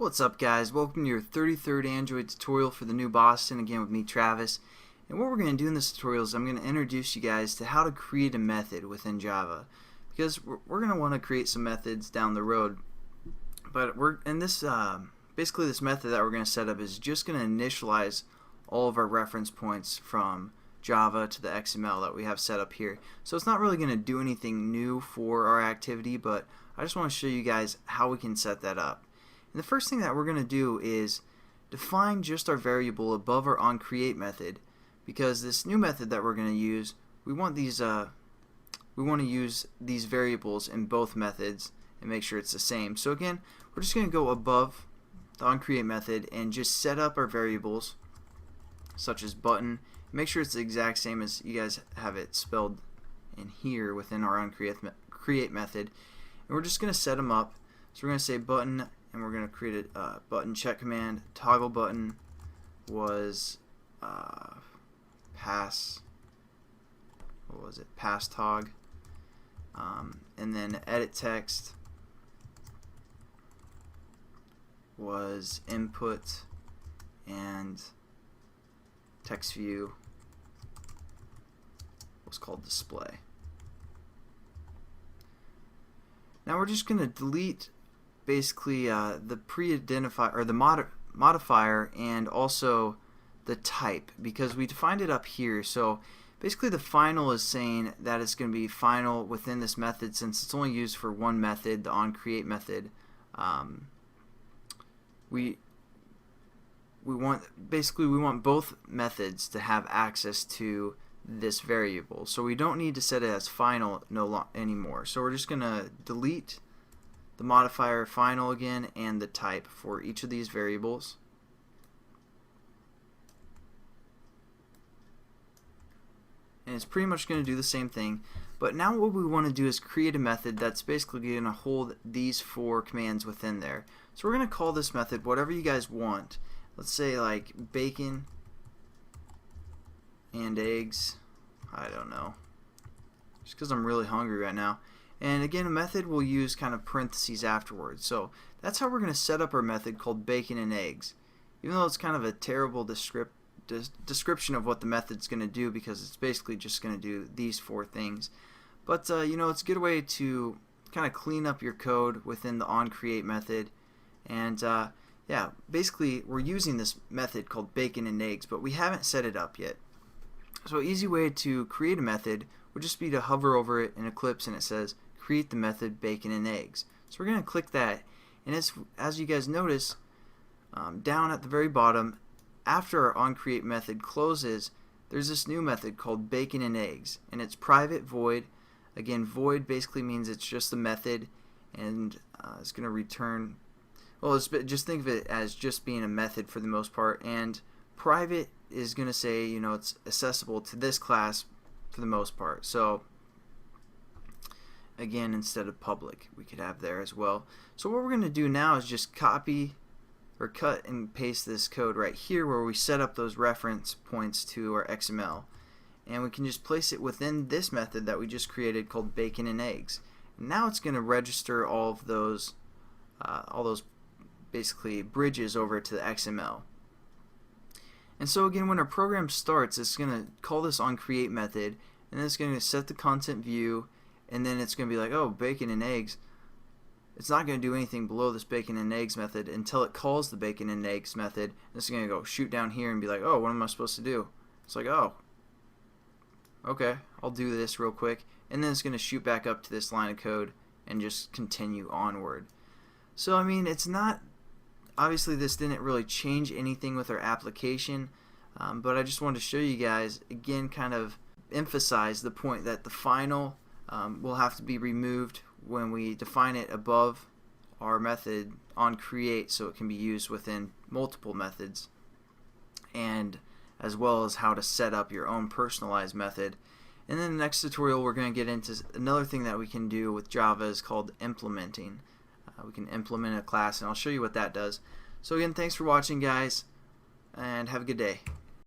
What's up, guys? Welcome to your 33rd Android tutorial for the new Boston, again with me, Travis. And what we're going to do in this tutorial is I'm going to introduce you guys to how to create a method within Java, because we're going to want to create some methods down the road. But basically this method that we're going to set up is just going to initialize all of our reference points from Java to the XML that we have set up here. So it's not really going to do anything new for our activity, but I just want to show you guys how we can set that up. And the first thing that we're going to do is define just our variable above our onCreate method, because this new method that we're going to use, we want to use these variables in both methods and make sure it's the same. So again, we're just going to go above the onCreate method and just set up our variables such as button. Make sure it's the exact same as you guys have it spelled in here within our onCreate method. And we're just going to set them up. So we're going to say button, and we're going to create a button check command. Toggle button was pass tog, and then edit text was input, and text view was called display. Now we're just going to delete basically the pre-identifier or the modifier and also the type, because we defined it up here. So basically the final is saying that it's going to be final within this method, since it's only used for one method, the onCreate method. We want both methods to have access to this variable, so we don't need to set it as final anymore. So we're just going to delete the modifier final again and the type for each of these variables. And it's pretty much going to do the same thing, but now what we want to do is create a method that's basically going to hold these four commands within there. So we're going to call this method whatever you guys want. Let's say like bacon and eggs. I don't know, just because I'm really hungry right now. And again, a method will use kind of parentheses afterwards. So that's how we're going to set up our method called bacon and eggs, even though it's kind of a terrible description of what the method's going to do, because it's basically just going to do these four things. But you know, it's a good way to kind of clean up your code within the onCreate method. And yeah, basically we're using this method called bacon and eggs, but we haven't set it up yet. So an easy way to create a method would just be to hover over it in Eclipse, and it says create the method bacon and eggs. So we're going to click that, and as you guys notice, down at the very bottom, after our onCreate method closes, there's this new method called bacon and eggs, and it's private void. Again, void basically means it's just a method, and it's going to return, well, just think of it as just being a method for the most part, and private is going to say, you know, it's accessible to this class for the most part. So again, instead of public, we could have there as well. So what we're going to do now is just copy or cut and paste this code right here where we set up those reference points to our XML, and we can just place it within this method that we just created called bacon and eggs. And now it's going to register all those basically bridges over to the XML. And so again, when our program starts, it's going to call this onCreate method, and then it's going to set the content view, and then it's going to be like, oh, bacon and eggs. It's not going to do anything below this bacon and eggs method until it calls the bacon and eggs method. And it's going to go shoot down here and be like, oh, what am I supposed to do? It's like, oh, okay, I'll do this real quick. And then it's going to shoot back up to this line of code and just continue onward. So I mean, it's not, obviously this didn't really change anything with our application, but I just wanted to show you guys, again, kind of emphasize the point that the final will have to be removed when we define it above our method onCreate, so it can be used within multiple methods, and as well as how to set up your own personalized method. And then the next tutorial we're going to get into another thing that we can do with Java is called implementing. We can implement a class, and I'll show you what that does. So again, thanks for watching, guys, and have a good day.